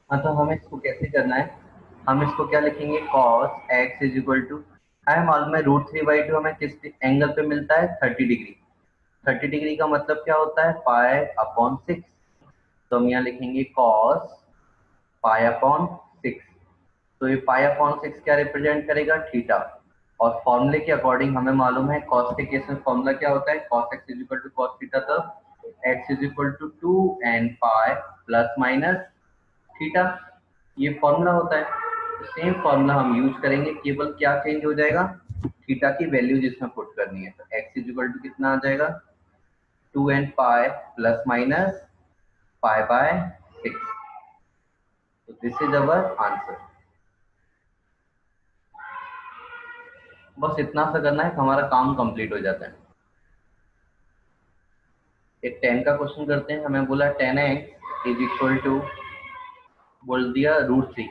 हाँ, तो हमें इसको कैसे करना है, हम इसको क्या लिखेंगे, cos x is equal to, हमें मालूम है √3/2 हमें किस एंगल पे मिलता है, 30 डिग्री। 30 डिग्री का मतलब क्या होता है, π/6। तो हम यहाँ लिखेंगे cos π/6। तो ये π/6 क्या रिप्रेजेंट करेगा, थीटा। और फॉर्मूले के अकॉर्डिंग हमें मालूम है cos के केस में फॉर्मूला क्या होता है, cos x is equal to cos theta, तब x is equal to 2nπ plus minus theta, ये फॉर्मूला होता है। तो सेम फॉर्मूला हम यूज करेंगे, केवल क्या चेंज हो जाएगा, थीटा की वैल्यू जिसमें पुट करनी है। तो x इज इक्वल टू कितना आ जाएगा, 2nπ प्लस माइनस π/6। तो दिस इज अवर आंसर। बस इतना सा करना है, हमारा काम कंप्लीट हो जाता है। एक 10 का क्वेश्चन करते हैं। हमें बोला 10x इज इक्वल टू, बोल दिया √3।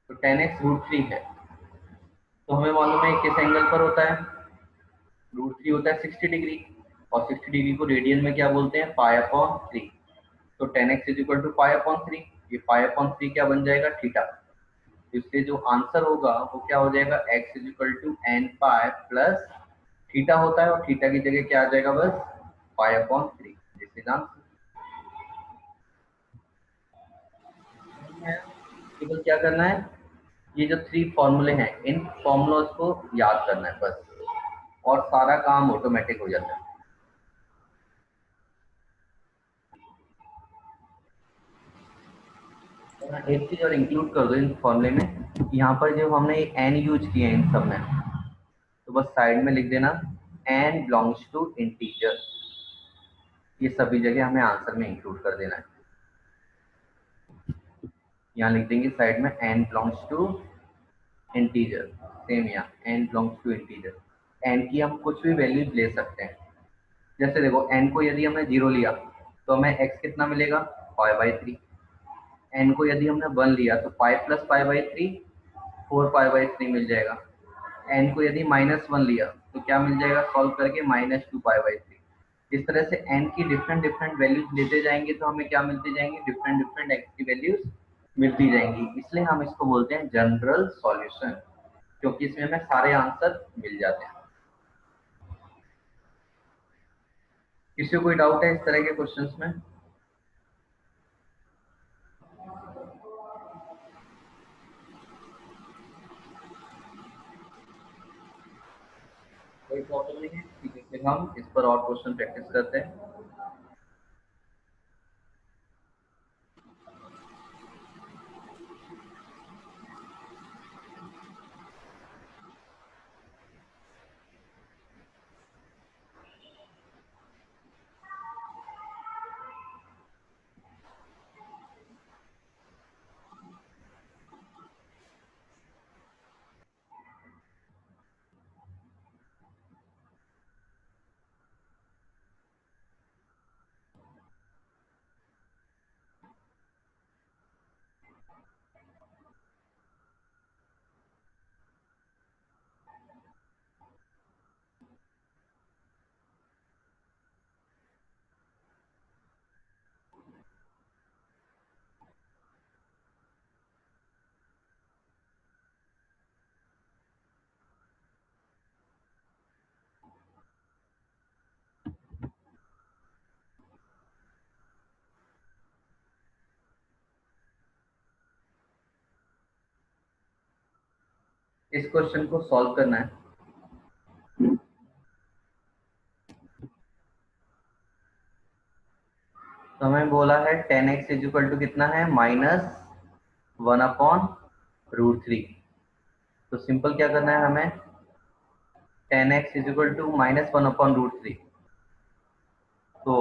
तो 10x √3 है, तो हमें मालूम है किस एंगल पर होता है, √3 होता है 60 डिग्री। और 60 डिग्री को रेडियन में क्या बोलते हैं, π/3। तो 10x इज इक्वल टू π/3। ये π/3 क्या बन जाएगा, थीटा। इससे जो आंसर होगा वो क्या हो जाएगा, x is equal to nπ plus theta होता है, और थीटा की जगह क्या आ जाएगा, बस π/3। This is answer. केवल क्या करना है, ये जो 3 फॉर्मूले हैं, इन फॉर्मूलोज को याद करना है बस, और सारा काम ऑटोमेटिक हो जाता है। एक चीज और इंक्लूड कर दो इन फॉर्मूले में, यहाँ पर जो हमने एन यूज किए हैं इन सब में, तो बस साइड में लिख देना एन बिलोंग्स टू इंटीजर। ये सभी जगह हमें आंसर में इंक्लूड कर देना है। यहाँ लिख देंगे साइड में n belongs to integer. Same यहाँ n belongs to integer. N की हम कुछ भी वैल्यूज ले सकते हैं। जैसे देखो, एन को यदि हमने 0 लिया तो हमें एक्स कितना मिलेगा, π/3। एन को यदि हमने 1 लिया तो पाई प्लस π/3, 4π/3 मिल जाएगा। एन को यदि -1 लिया तो क्या मिल जाएगा, सॉल्व करके -2π/3। इस तरह से एन की डिफरेंट डिफरेंट वैल्यूज लेते जाएंगे तो हमें क्या मिलती जाएंगी, डिफरेंट डिफरेंट एक्स की वैल्यूज मिलती जाएंगी। इसलिए हम इसको बोलते हैं जनरल सॉल्यूशन, क्योंकि इसमें हमें सारे आंसर मिल जाते हैं। किसी को कोई डाउट है इस तरह के क्वेश्चंस में? कोई प्रॉब्लम नहीं है, ठीक है, फिर हम इस पर और क्वेश्चन प्रैक्टिस करते हैं। इस क्वेश्चन को सॉल्व करना है। तो हमें बोला है 10x इज इक्वल टू कितना है, -1/√3। तो सिंपल क्या करना है हमें, 10x इज इक्वल टू -1/√3। तो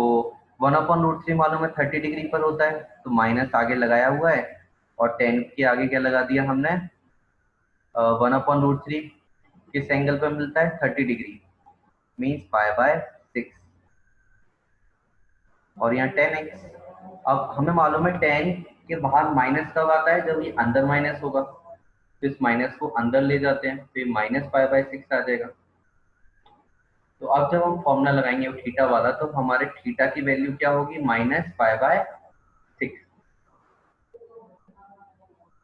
1/√3 मालूम है 30 डिग्री पर होता है, तो माइनस आगे लगाया हुआ है, और 10 के आगे क्या लगा दिया हमने, 1/√3 किस एंगल पे मिलता है? 30 डिग्री, मीन्स π/6। और यहाँ 10x। अब हमें मालूम है 10 के बाहर माइनस कब आता है? जब ये अंदर माइनस होगा, तो इस माइनस को अंदर ले जाते हैं तो ये -π/6 आ जाएगा। तो अब जब हम फॉर्मूला लगाएंगे थीटा वाला, तो हमारे थीटा की वैल्यू क्या होगी? -π/6।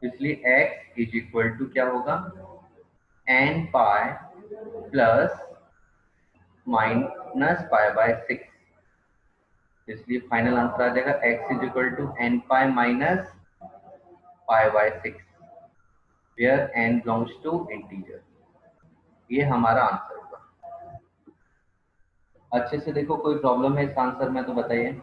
इसलिए x इज इक्वल टू क्या होगा? nπ plus -π/6। इसलिए फाइनल आंसर आ जाएगा x is equal to nπ minus π/6 where n belongs to integer. ये हमारा आंसर होगा। अच्छे से देखो, कोई प्रॉब्लम है इस आंसर में तो बताइए।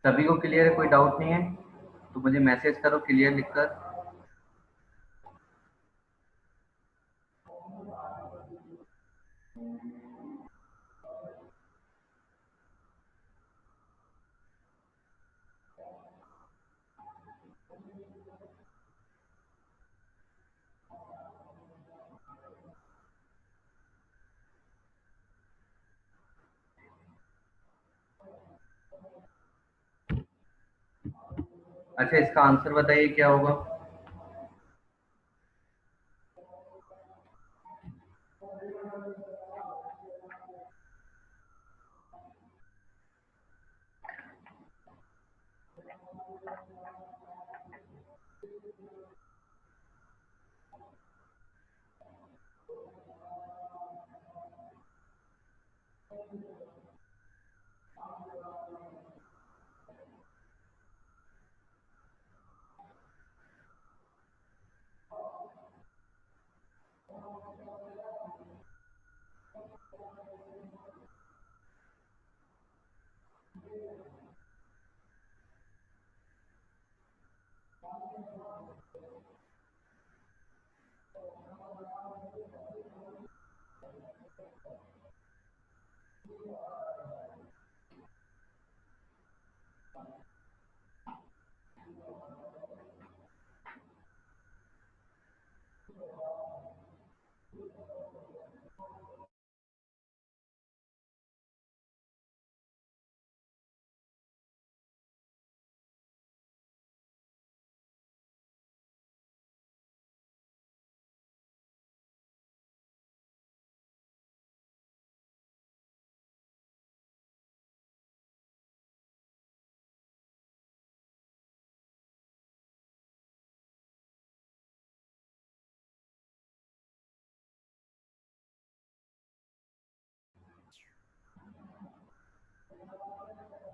सभी को क्लियर है? कोई डाउट नहीं है तो मुझे मैसेज करो क्लियर लिखकर। अच्छा, इसका आंसर बताइए क्या होगा?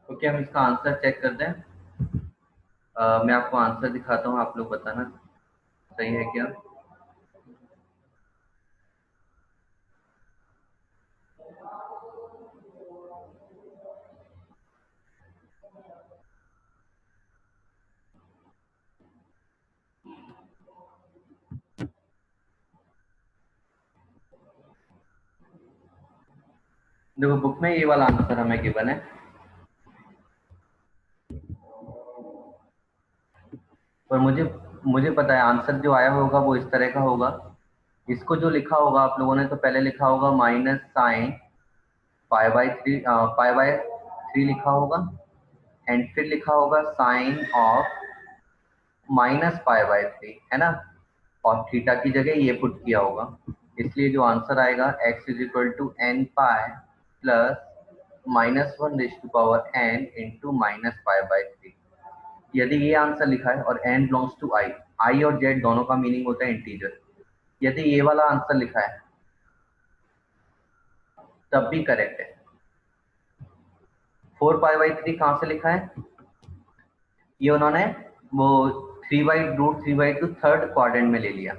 तो क्या हम इसका आंसर चेक कर दें? मैं आपको आंसर दिखाता हूँ, आप लोग बताना सही है क्या। देखो, बुक में ये वाला आंसर हमें गिवन है, पर मुझे मुझे पता है आंसर जो आया होगा वो इस तरह का होगा। इसको जो लिखा होगा आप लोगों ने, तो पहले लिखा होगा -sin π/3 लिखा होगा, एंड फिर लिखा होगा साइन ऑफ -π/3, है ना। और थीटा की जगह ये पुट किया होगा। इसलिए जो आंसर आएगा x is equal to nπ plus -1n into -π/3। यदि ये आंसर लिखा है और n belongs to i, I और जेड दोनों का मीनिंग होता है इंटीजर। यदि ये वाला आंसर लिखा है तब भी करेक्ट है। 4 पाई बाई 3 कहाँ से लिखा है? ये उन्होंने वो 3/√3/2 थर्ड क्वाड्रेंट में ले लिया,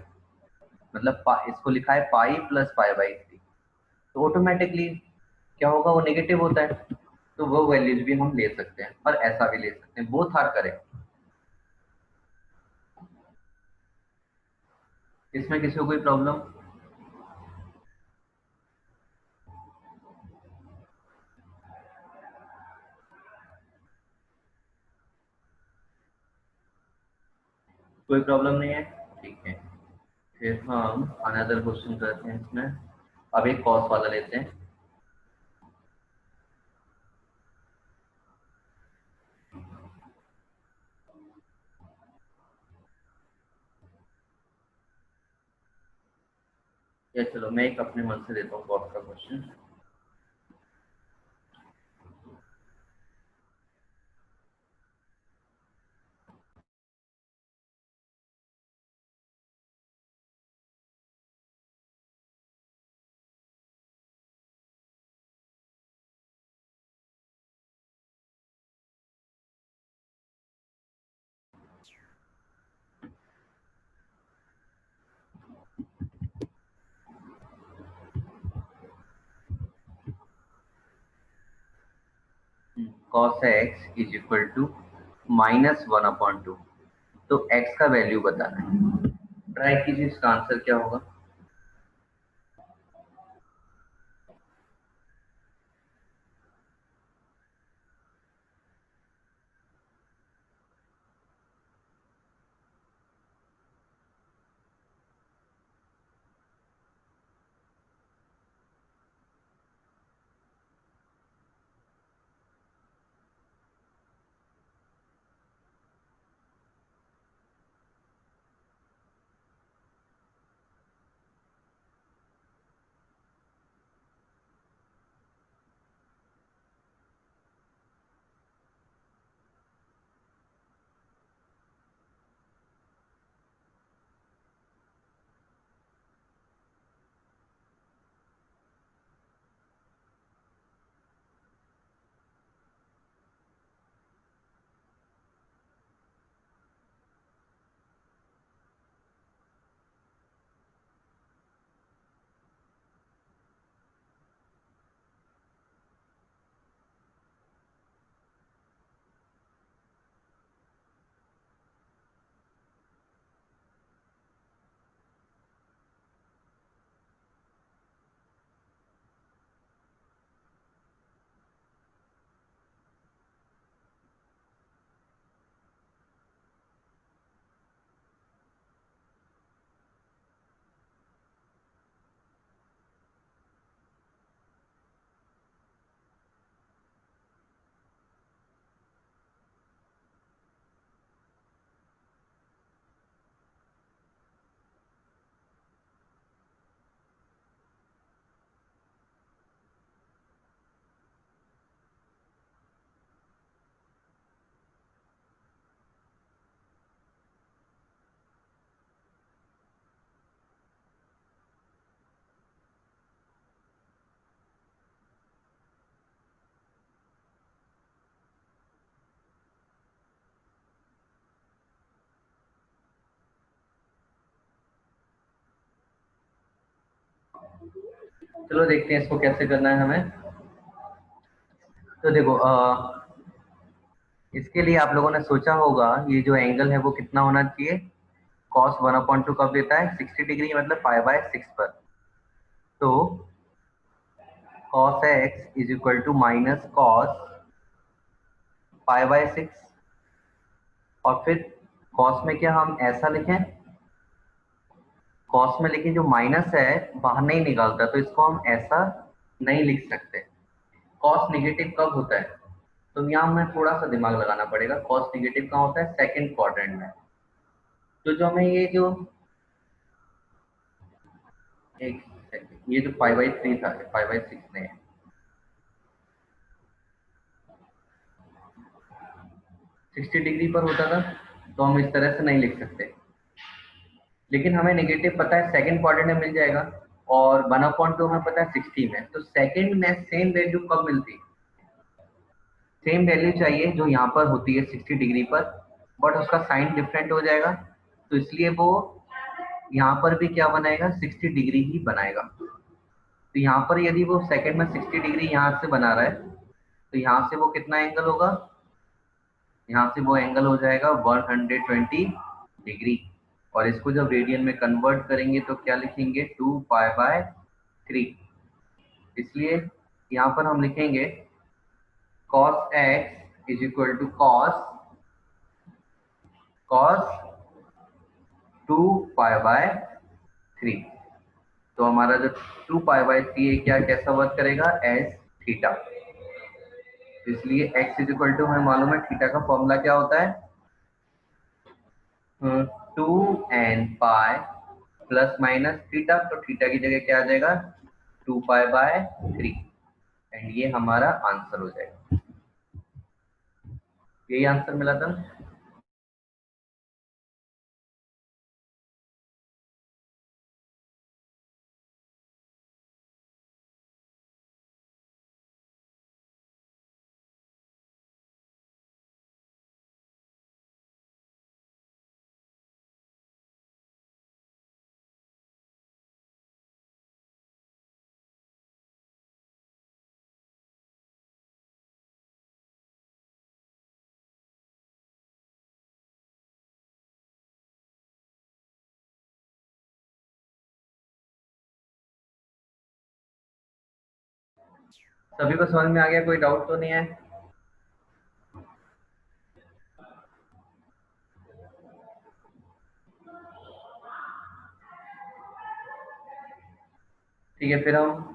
मतलब इसको लिखा है पाई प्लस पाई/3, तो ऑटोमेटिकली क्या होगा, वो नेगेटिव होता है, तो वो वैल्यूज भी हम ले सकते हैं और ऐसा भी ले सकते हैं, बोथ आर करेक्ट। इसमें किसी को कोई प्रॉब्लम? कोई प्रॉब्लम नहीं है, ठीक है। फिर हम अनदर क्वेश्चन करते हैं इसमें। अब एक कॉस वाला लेते हैं। या चलो मैं एक अपने मन से देता हूँ कॉस का question. Cos x is equal to -1/2। तो एक्स का वैल्यू बताना है, ट्राई कीजिए इसका आंसर क्या होगा। चलो देखते हैं इसको कैसे करना है हमें। तो देखो इसके लिए आप लोगों ने सोचा होगा ये जो एंगल है वो कितना होना चाहिए। कॉस 1/2 कब देता है? 60 डिग्री, मतलब पाई/6 पर। तो cos x is equal to minus cos पाई/6। और फिर कॉस में क्या हम ऐसा लिखें, कॉस में लेकिन जो माइनस है बाहर नहीं निकालता, तो इसको हम ऐसा नहीं लिख सकते। कॉस निगेटिव कब होता है? तो यहाँ में थोड़ा सा दिमाग लगाना पड़ेगा। कॉस निगेटिव कहाँ होता है? सेकंड क्वाड्रेंट में। तो जो हमें ये जो एक सेकंड, ये जो पाई/3 था, पाई/6 नहीं है, 60 डिग्री पर होता था, तो हम इस तरह से नहीं लिख सकते। लेकिन हमें नेगेटिव पता है सेकंड क्वाड्रेंट में मिल जाएगा, और 1/2 हमें पता है 60 में, तो सेकंड में सेम वैल्यू कब मिलती है? सेम वैल्यू चाहिए जो यहाँ पर होती है 60 डिग्री पर, बट उसका साइन डिफरेंट हो जाएगा, तो इसलिए वो यहाँ पर भी क्या बनाएगा, 60 डिग्री ही बनाएगा। तो यहाँ पर यदि वो सेकंड में 60 डिग्री यहाँ से बना रहा है, तो यहाँ से वो कितना एंगल होगा, यहाँ से वो एंगल हो जाएगा 120 डिग्री। और इसको जब रेडियन में कन्वर्ट करेंगे तो क्या लिखेंगे, 2π/3। इसलिए यहाँ पर हम लिखेंगे cos x is equal to cos 2π/3। तो हमारा जो 2π/3 है क्या कैसा वर्क करेगा, एज थीटा। इसलिए x इज इक्वल टू हमें मालूम है थीटा का फॉर्मूला क्या होता है, 2n pi plus minus theta, तो थीटा की जगह क्या आ जाएगा, 2π/3। एंड ये हमारा आंसर हो जाएगा। यही आंसर मिला था। सभी को समझ में आ गया, कोई डाउट तो नहीं है? ठीक है, फिर हम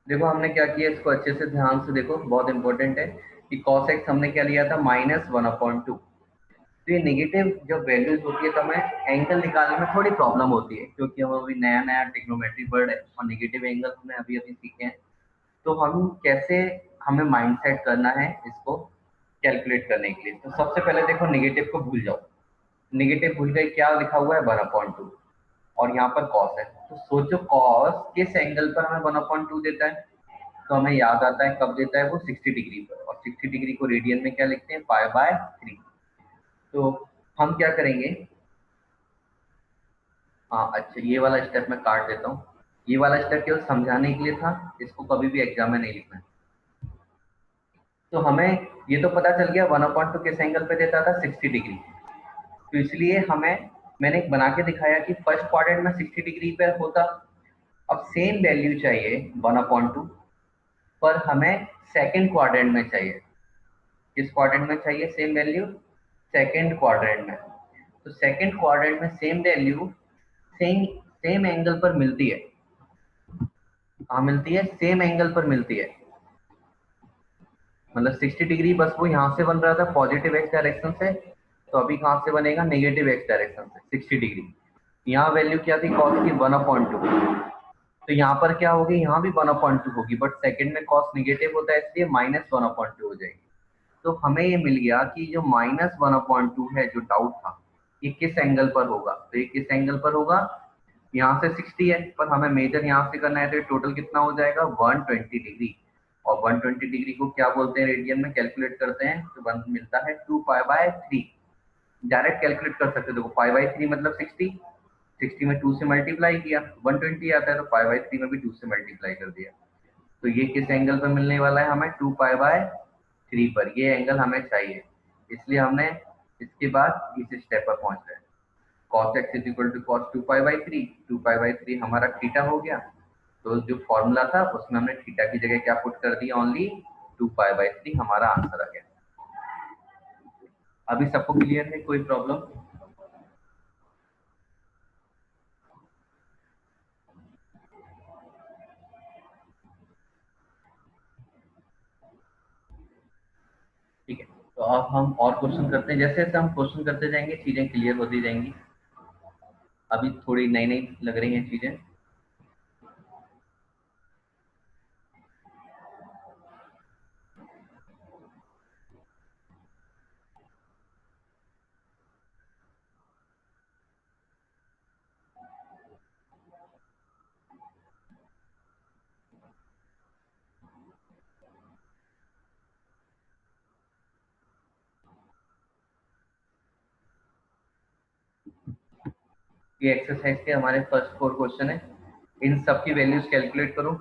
देखो हमने क्या किया, इसको अच्छे से ध्यान से देखो, बहुत इंपॉर्टेंट है कि cos x हमने क्या लिया था, -1/2। तो ये नेगेटिव जब वैल्यूज होती है तो हमें एंगल निकालने में थोड़ी प्रॉब्लम होती है, क्योंकि हम अभी नया नया ट्रिग्नोमेट्री पढ़ रहे हैं और नेगेटिव एंगल हमने अभी अभी सीखे हैं। तो हम कैसे, हमें माइंड सेट करना है इसको कैलकुलेट करने के लिए। तो सबसे पहले देखो नेगेटिव को भूल जाओ, नेगेटिव भूल गए, क्या लिखा हुआ है 1/2, और यहाँ पर कॉस है। तो सोचो कॉस किस एंगल पर हमें 1/2 देता है, तो हमें याद आता है कब देता है वो, 60 डिग्री पर, और 60 डिग्री को रेडियन में क्या लिखते हैं, π/3। तो हम क्या करेंगे, हाँ अच्छा ये वाला स्टेप मैं काट देता हूँ, ये वाला स्टेप केवल समझाने के लिए था, इसको कभी भी एग्जाम में नहीं लिखना है। तो हमें ये तो पता चल गया 1/2 किस एंगल पे देता था, 60 डिग्री। तो इसलिए हमें, मैंने एक बना के दिखाया कि फर्स्ट क्वाड्रेंट में 60 डिग्री पे होता। अब सेम वैल्यू चाहिए 1/2, पर हमें सेकंड क्वाड्रेंट में चाहिए। किस क्वाड्रेंट में चाहिए सेम वैल्यू, सेकंड क्वाड्रेंट में। तो सेकंड क्वाड्रेंट में same value same same angle पर मिलती है। कहाँ मिलती है, सेम एंगल पर मिलती है। मतलब 60 डिग्री बस वो यहाँ से बन रहा था पॉजिटिव एक्स डायरेक्शन से, तो अभी कहाँ से बनेगा, नेगेटिव एक्स डायरेक्शन से 60 डिग्री। यहाँ वैल्यू क्या थी कॉस की, 1/2। तो यहाँ पर क्या होगी, यहाँ भी 1/2 होगी, बट सेकंड में कॉस नेगेटिव होता है इसलिए -1/2 हो जाएगी। तो हमें ये मिल गया कि जो -1/2 है, जो डाउट था, ये किस एंगल पर होगा। तो ये किस एंगल पर होगा, यहाँ से 60 है, पर हमें मेजर यहाँ से करना है, तो टोटल कितना हो जाएगा, 120 डिग्री। और 120 डिग्री को क्या बोलते हैं, रेडियन में कैलकुलेट करते हैं तो वन मिलता है 2π/3। डायरेक्ट कैलकुलेट कर सकते हो, देखो π/3 मतलब 60, 60 में 2 से मल्टीप्लाई किया 120 आता है, तो π/3 में भी 2 से मल्टीप्लाई कर दिया। तो ये किस एंगल पर मिलने वाला है हमें, 2π/3 पर। ये एंगल हमें चाहिए, इसलिए हमने इसके बाद इस स्टेप पर पहुंच गए। cos x is equal to cos 2π/3, 2π/3 हमारा थीटा हो गया। तो जो फॉर्मूला था उसमें हमने थीटा की जगह क्या पुट कर दिया, ओनली 2π/3 हमारा आंसर आ गया। अभी सबको क्लियर है, कोई प्रॉब्लम? ठीक है, तो अब हम और क्वेश्चन करते हैं, जैसे जैसे हम क्वेश्चन करते जाएंगे चीजें क्लियर होती जाएंगी। अभी थोड़ी नई नई लग रही हैं चीजें। ये एक्सरसाइज के हमारे फर्स्ट 4 क्वेश्चन है, इन सब की वैल्यूज कैलकुलेट करो।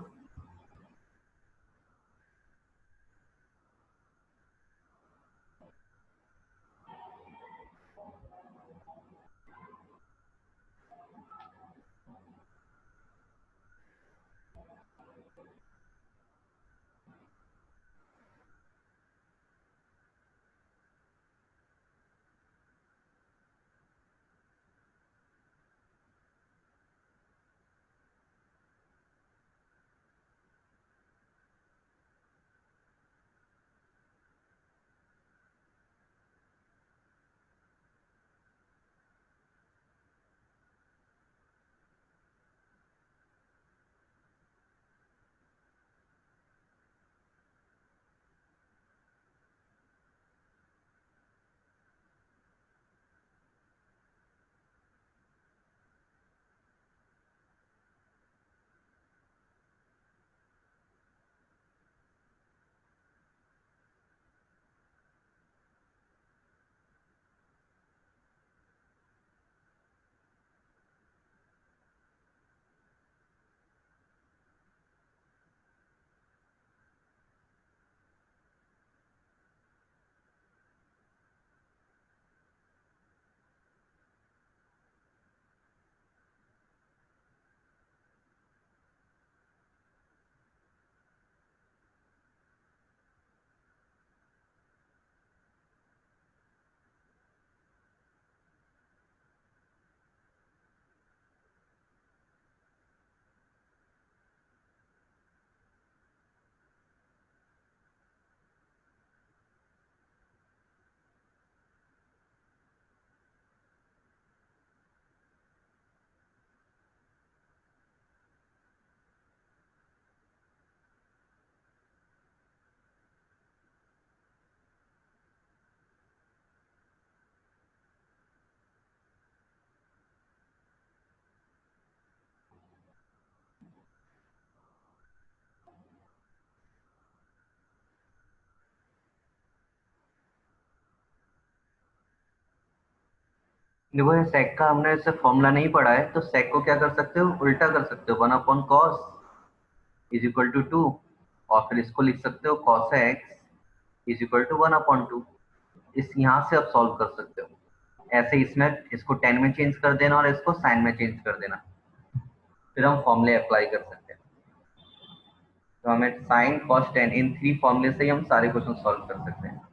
देखो ये सेक का हमने ऐसे फॉर्मूला नहीं पढ़ा है, तो सेक को क्या कर सकते हो, उल्टा कर सकते हो, 1/cos इज इक्वल टू 2, और फिर इसको लिख सकते हो cos x is equal to 1/2। इस यहाँ से आप सॉल्व कर सकते हो। ऐसे इसमें इसको टेन में चेंज कर देना और इसको साइन में चेंज कर देना, फिर हम फॉर्मूले अप्लाई कर सकते हैं। तो हमें साइन कॉस टेन इन 3 फॉर्मूले से ही हम सारे क्वेश्चन सॉल्व कर सकते हैं।